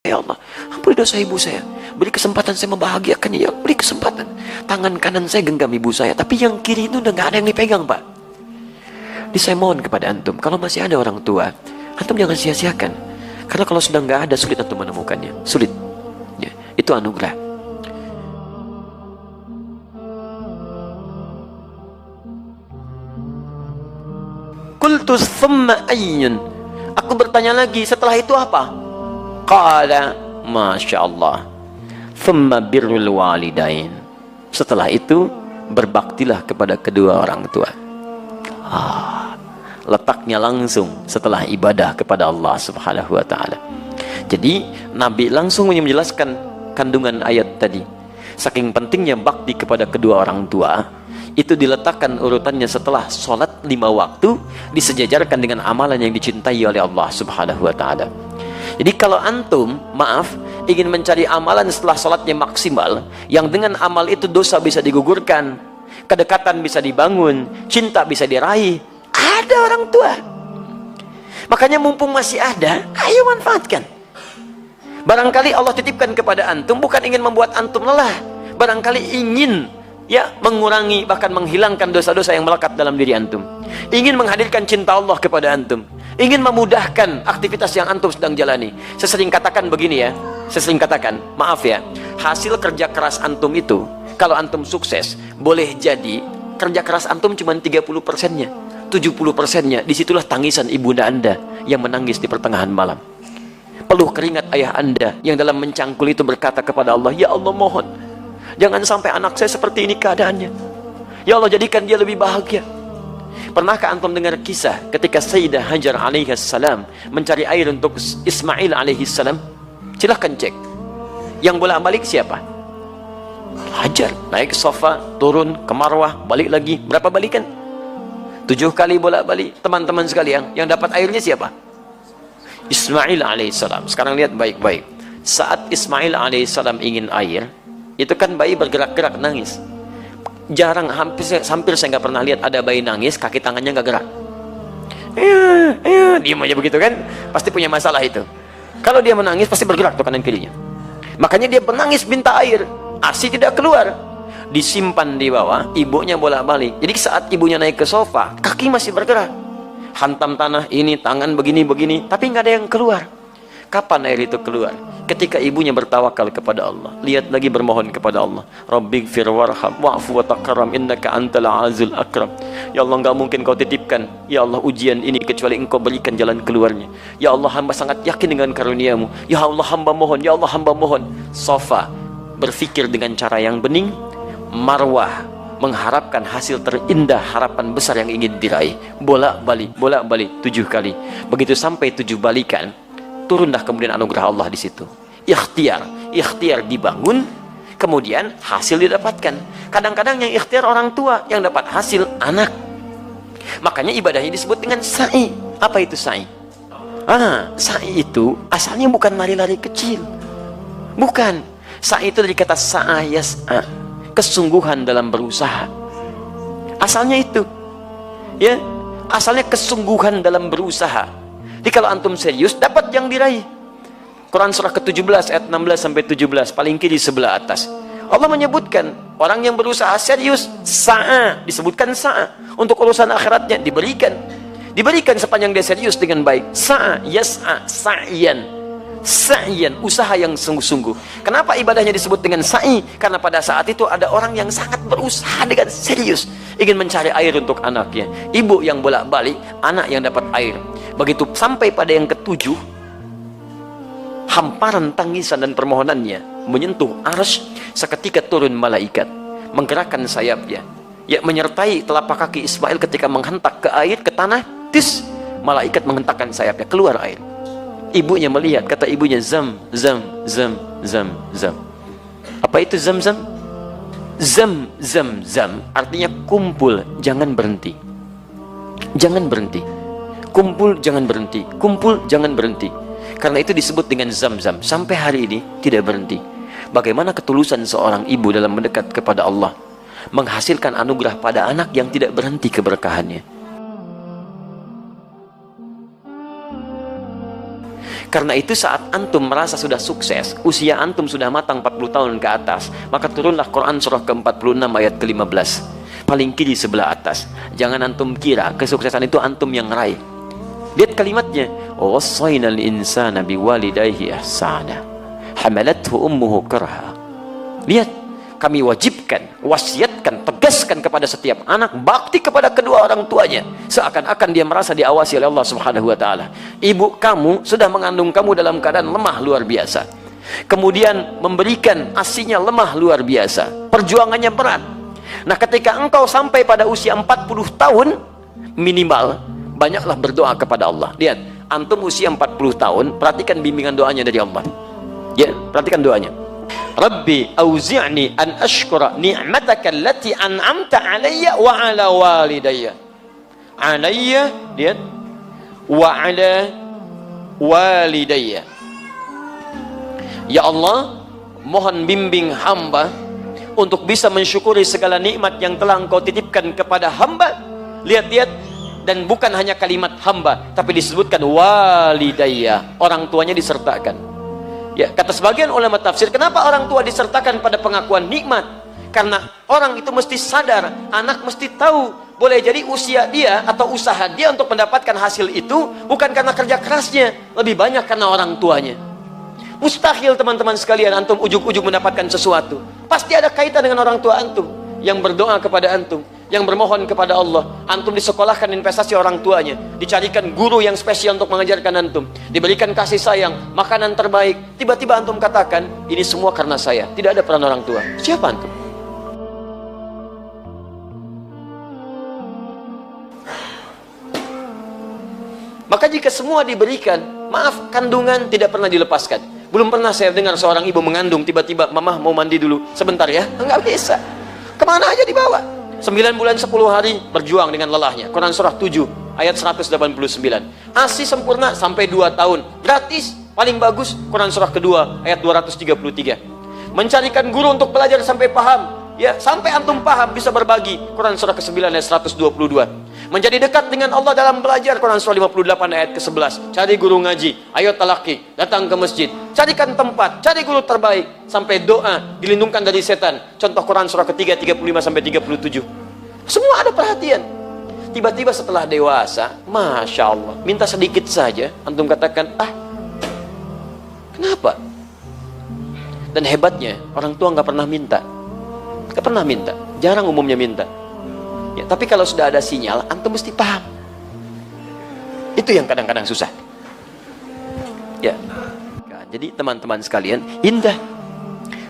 Ya Allah, ampuni dosa ibu saya. Beri kesempatan saya membahagiakannya, ya. Beri kesempatan. Tangan kanan saya genggam ibu saya, tapi yang kiri itu udah nggak ada yang dipegang, Pak. Jadi saya mohon kepada antum, kalau masih ada orang tua, antum jangan sia-siakan. Karena kalau sudah nggak ada, sulit antum menemukannya. Sulit. Ya, itu anugerah. Qultu thumma ayyun. Aku bertanya lagi, setelah itu apa? Qala, Masya Allah, thumma birrul walidain. Setelah itu, berbaktilah kepada kedua orang tua. Letaknya langsung setelah ibadah kepada Allah Subhanahu wa ta'ala. Jadi Nabi langsung menjelaskan kandungan ayat tadi. Saking pentingnya bakti kepada kedua orang tua, itu diletakkan urutannya setelah sholat 5 waktu, disejajarkan dengan amalan yang dicintai oleh Allah Subhanahu wa ta'ala. Jadi kalau antum, maaf, ingin mencari amalan setelah sholatnya maksimal, yang dengan amal itu dosa bisa digugurkan, kedekatan bisa dibangun, cinta bisa diraih, ada orang tua. Makanya mumpung masih ada, ayo manfaatkan. Barangkali Allah titipkan kepada antum bukan ingin membuat antum lelah, barangkali ingin mengurangi, bahkan menghilangkan dosa-dosa yang melekat dalam diri antum, ingin menghadirkan cinta Allah kepada antum, ingin memudahkan aktivitas yang antum sedang jalani. Saya sering katakan begini ya, maaf ya, hasil kerja keras antum itu, kalau antum sukses, boleh jadi kerja keras antum cuma 30%-nya, 70%-nya, disitulah tangisan ibunda anda yang menangis di pertengahan malam, peluh keringat ayah anda yang dalam mencangkul itu berkata kepada Allah, ya Allah mohon, jangan sampai anak saya seperti ini keadaannya, ya Allah jadikan dia lebih bahagia. Pernahkah antum dengar kisah ketika Sayyidah Hajar alaihissalam mencari air untuk Ismail alaihissalam? Silahkan cek. Yang bolak-balik siapa? Hajar. Naik ke sofa, turun ke Marwah, balik lagi. Berapa balikan? 7 kali bolak-balik. Teman-teman sekalian, yang dapat airnya siapa? Ismail alaihissalam. Sekarang lihat baik-baik. Saat Ismail alaihissalam ingin air, itu kan bayi bergerak-gerak nangis. Jarang, hampir saya nggak pernah lihat ada bayi nangis kaki tangannya nggak gerak. Diam aja begitu kan, pasti punya masalah itu. Kalau dia menangis pasti bergerak tuh kanan kirinya. Makanya dia menangis minta air, ASI tidak keluar, disimpan di bawah, ibunya bolak-balik. Jadi saat ibunya naik ke sofa, kaki masih bergerak, hantam tanah ini, tangan begini-begini, tapi nggak ada yang keluar. Kapan air itu keluar? Ketika ibunya bertawakal kepada Allah, lihat lagi bermohon kepada Allah, Rabbighfir warham wa'fu wa takarram innaka antal azizul akram. Ya Allah, enggak mungkin kau titipkan ya Allah ujian ini kecuali engkau berikan jalan keluarnya. Ya Allah, hamba sangat yakin dengan karuniamu. Ya Allah, hamba mohon, ya Allah, hamba mohon. Sofa berpikir dengan cara yang bening, Marwah mengharapkan hasil terindah, harapan besar yang ingin diraih. Bolak-balik 7 kali. Begitu sampai 7 balikan, turunlah kemudian anugerah Allah di situ. Ikhtiar dibangun, kemudian hasil didapatkan. Kadang-kadang yang ikhtiar orang tua, yang dapat hasil anak. Makanya ibadahnya disebut dengan sa'i. Apa itu sa'i? Sa'i itu asalnya bukan lari-lari kecil. Bukan. Sa'i itu dari kata sa'a yas'a, kesungguhan dalam berusaha. Asalnya itu. Ya, asalnya kesungguhan dalam berusaha. Jadi kalau antum serius, dapat yang diraih. Quran surah ke-17 ayat 16-17, paling kiri sebelah atas. Allah menyebutkan orang yang berusaha serius, sa'a, disebutkan sa'a. Untuk urusan akhiratnya diberikan sepanjang dia serius dengan baik. Sa'a, yas'a, sa'yan, usaha yang sungguh-sungguh. Kenapa ibadahnya disebut dengan sa'i? Karena pada saat itu ada orang yang sangat berusaha dengan serius, ingin mencari air untuk anaknya. Ibu yang bolak-balik, anak yang dapat air. Begitu sampai pada yang ke-7, hamparan tangisan dan permohonannya menyentuh arsy, seketika turun malaikat, menggerakkan sayapnya, menyertai telapak kaki Ismail ketika menghentak ke air, ke tanah, malaikat menghentakkan sayapnya, keluar air. Ibunya melihat, kata ibunya, zam. Apa itu zam? Zam artinya kumpul, jangan berhenti. Kumpul, jangan berhenti. Karena itu disebut dengan zam-zam. Sampai hari ini tidak berhenti. Bagaimana ketulusan seorang ibu dalam mendekat kepada Allah, menghasilkan anugerah pada anak yang tidak berhenti keberkahannya. Karena itu saat antum merasa sudah sukses, usia antum sudah matang 40 tahun ke atas, maka turunlah Quran surah ke-46 ayat ke-15, paling kiri sebelah atas. Jangan antum kira kesuksesan itu antum yang raih. Lihat kalimatnya, wassaynal insana biwalidayhi ihsana hamalathu ummuhu karha. Lihat, kami wajibkan, wasiatkan, tegaskan kepada setiap anak bakti kepada kedua orang tuanya, seakan-akan dia merasa diawasi oleh Allah Subhanahu wa taala. Ibu kamu sudah mengandung kamu dalam keadaan lemah luar biasa, kemudian memberikan ASINya lemah luar biasa, perjuangannya berat. Nah, ketika engkau sampai pada usia 40 tahun minimal, banyaklah berdoa kepada Allah. Lihat, antum usia 40 tahun, perhatikan bimbingan doanya dari Allah. Ya, perhatikan doanya. Rabbi auzi'ni an ashkura ni'mataka allati an'amta alayya wa ala walidayya. Alayya, lihat, wa ala walidayya. Ya Allah, mohon bimbing hamba untuk bisa mensyukuri segala nikmat yang telah engkau titipkan kepada hamba. Lihat-lihat, dan bukan hanya kalimat hamba, tapi disebutkan walidayya, orang tuanya disertakan. Ya, kata sebagian ulama tafsir, kenapa orang tua disertakan pada pengakuan nikmat? Karena orang itu mesti sadar, anak mesti tahu, boleh jadi usia dia atau usaha dia untuk mendapatkan hasil itu bukan karena kerja kerasnya, lebih banyak karena orang tuanya. Mustahil teman-teman sekalian antum ujuk-ujuk mendapatkan sesuatu. Pasti ada kaitan dengan orang tua antum yang berdoa kepada antum, yang bermohon kepada Allah. Antum disekolahkan investasi orang tuanya, dicarikan guru yang spesial untuk mengajarkan antum, diberikan kasih sayang, makanan terbaik. Tiba-tiba antum katakan, ini semua karena saya, tidak ada peran orang tua. Siapa antum? Maka jika semua diberikan, maaf, kandungan tidak pernah dilepaskan. Belum pernah saya dengar seorang ibu mengandung, tiba-tiba, mama mau mandi dulu sebentar ya. Enggak bisa. Kemana aja dibawa. 9 bulan 10 hari berjuang dengan lelahnya. Quran surah 7 ayat 189. ASI sempurna sampai 2 tahun gratis, paling bagus. Quran surah kedua ayat 233. Mencarikan guru untuk belajar sampai paham, ya, sampai antum paham bisa berbagi. Quran surah ke-9 ayat 122. Menjadi dekat dengan Allah dalam belajar. Quran surah 58 ayat ke-11. Cari guru ngaji, ayo talaki, datang ke masjid, carikan tempat, cari guru terbaik, sampai doa, dilindungkan dari setan. Contoh Quran surah ketiga 35 sampai 37. Semua ada perhatian. Tiba-tiba setelah dewasa, Masya Allah, minta sedikit saja, antum katakan, kenapa? Dan hebatnya, orang tua nggak pernah minta. Nggak pernah minta, jarang umumnya minta. Ya, tapi kalau sudah ada sinyal, antum mesti paham. Itu yang kadang-kadang susah. Ya, jadi teman-teman sekalian, indah.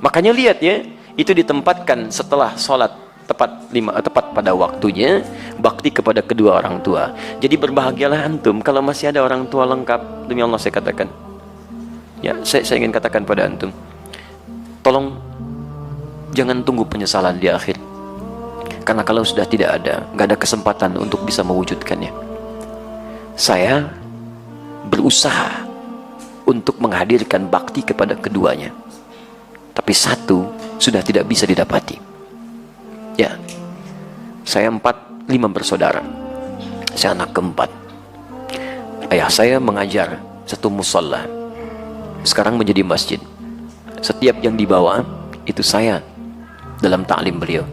Makanya lihat ya, itu ditempatkan setelah sholat tepat pada waktunya, bakti kepada kedua orang tua. Jadi berbahagialah antum kalau masih ada orang tua lengkap. Demi Allah saya katakan. Ya, saya ingin katakan pada antum, tolong jangan tunggu penyesalan di akhir. Karena kalau sudah tidak ada, nggak ada kesempatan untuk bisa mewujudkannya. Saya berusaha untuk menghadirkan bakti kepada keduanya, tapi satu sudah tidak bisa didapati. Ya, saya 5 bersaudara. Saya anak keempat. Ayah saya mengajar satu musalla, sekarang menjadi masjid. Setiap yang dibawa itu saya dalam taklim beliau.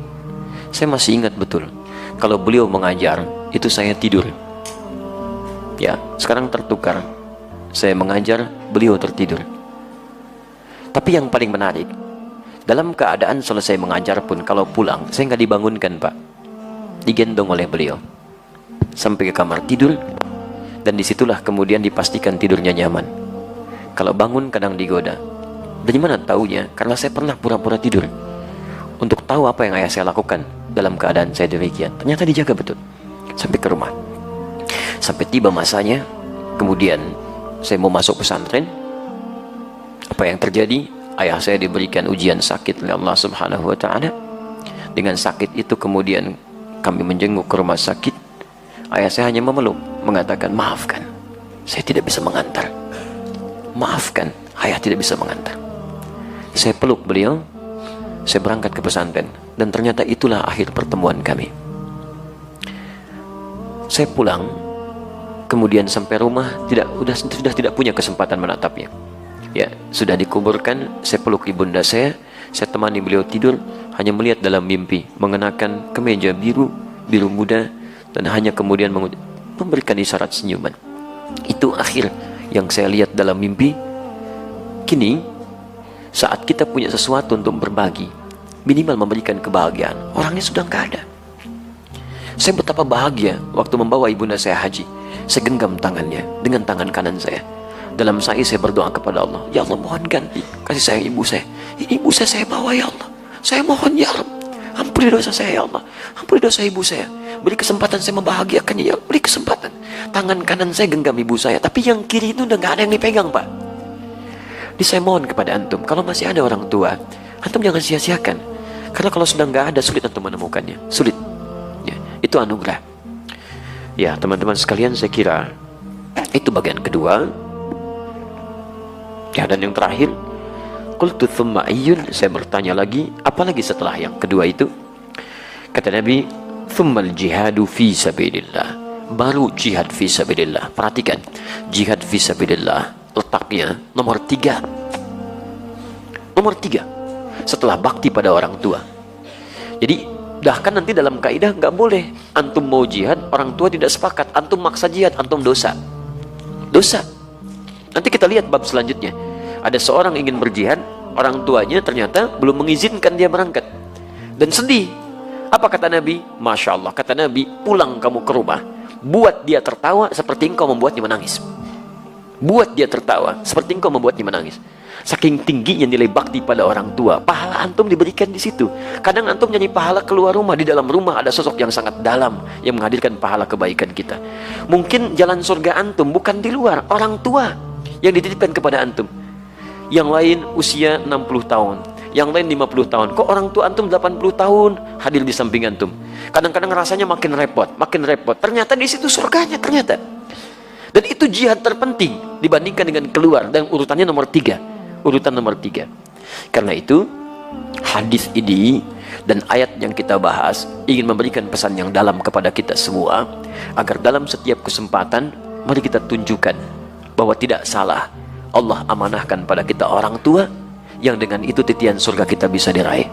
Saya masih ingat betul, kalau beliau mengajar, itu saya tidur. Ya, sekarang tertukar. Saya mengajar, beliau tertidur. Tapi yang paling menarik, dalam keadaan selesai mengajar pun, kalau pulang, saya nggak dibangunkan, Pak. Digendong oleh beliau sampai ke kamar tidur, dan disitulah kemudian dipastikan tidurnya nyaman. Kalau bangun kadang digoda. Dari mana taunya? Karena saya pernah pura-pura tidur untuk tahu apa yang ayah saya lakukan dalam keadaan saya demikian. Ternyata dijaga betul sampai ke rumah. Sampai tiba masanya, kemudian saya mau masuk pesantren. Apa yang terjadi? Ayah saya diberikan ujian sakit oleh Allah Subhanahu wa taala. Dengan sakit itu kemudian kami menjenguk ke rumah sakit. Ayah saya hanya memeluk, mengatakan, maafkan, saya tidak bisa mengantar. Maafkan, ayah tidak bisa mengantar. Saya peluk beliau. Saya berangkat ke pesantren, dan ternyata itulah akhir pertemuan kami. Saya pulang, kemudian sampai rumah sudah tidak punya kesempatan menatapnya. Ya, sudah dikuburkan, saya peluk ibunda saya temani beliau tidur, hanya melihat dalam mimpi mengenakan kemeja biru muda, dan hanya kemudian memberikan isyarat senyuman. Itu akhir yang saya lihat dalam mimpi. Kini saat kita punya sesuatu untuk berbagi, minimal memberikan kebahagiaan, orangnya sudah nggak ada. Saya betapa bahagia waktu membawa ibunda saya haji. Saya genggam tangannya dengan tangan kanan saya. Dalam sa'i saya berdoa kepada Allah, ya Allah, mohon ganti kasih sayang ibu saya. Ini ibu saya bawa, ya Allah. Saya mohon, ya Allah, ampuni dosa saya, ya Allah. Ampuni dosa ibu saya. Beri kesempatan saya membahagiakannya, ya Allah. Beri kesempatan. Tangan kanan saya genggam ibu saya, tapi yang kiri itu udah nggak ada yang dipegang, Pak. Jadi saya mohon kepada antum, kalau masih ada orang tua, antum jangan sia-siakan. Karena kalau sudah nggak ada, sulit antum menemukannya. Sulit. Ya, itu anugerah. Ya, teman-teman sekalian, saya kira itu bagian kedua. Ya, dan yang terakhir, qultu thumma ayyun, saya bertanya lagi, apalagi setelah yang kedua itu? Kata Nabi, thummal jihadu fi sabilillah, baru jihad fi sabilillah. Perhatikan, jihad fi sabilillah letaknya nomor 3. Nomor 3 setelah bakti pada orang tua. Jadi bahkan nanti dalam kaidah nggak boleh antum mau jihad, orang tua tidak sepakat, antum maksa jihad, antum dosa. Nanti kita lihat bab selanjutnya. Ada seorang ingin berjihad, orang tuanya ternyata belum mengizinkan dia berangkat, dan sedih. Apa kata Nabi? Masya Allah, kata Nabi, pulang kamu ke rumah, buat dia tertawa seperti engkau membuatnya menangis. Buat dia tertawa seperti engkau membuatnya menangis. Saking tingginya nilai bakti pada orang tua, pahala antum diberikan di situ. Kadang antum nyanyi pahala keluar rumah, di dalam rumah ada sosok yang sangat dalam yang menghadirkan pahala kebaikan kita. Mungkin jalan surga antum bukan di luar, orang tua yang dititipkan kepada antum. Yang lain usia 60 tahun, yang lain 50 tahun. Kok orang tua antum 80 tahun hadir di samping antum? Kadang-kadang rasanya makin repot. Ternyata di situ surganya ternyata. Dan itu jihad terpenting dibandingkan dengan keluar, dan urutannya nomor 3. Urutan nomor 3. Karena itu hadis ini dan ayat yang kita bahas ingin memberikan pesan yang dalam kepada kita semua, agar dalam setiap kesempatan mari kita tunjukkan bahwa tidak salah Allah amanahkan pada kita orang tua, yang dengan itu titian surga kita bisa diraih.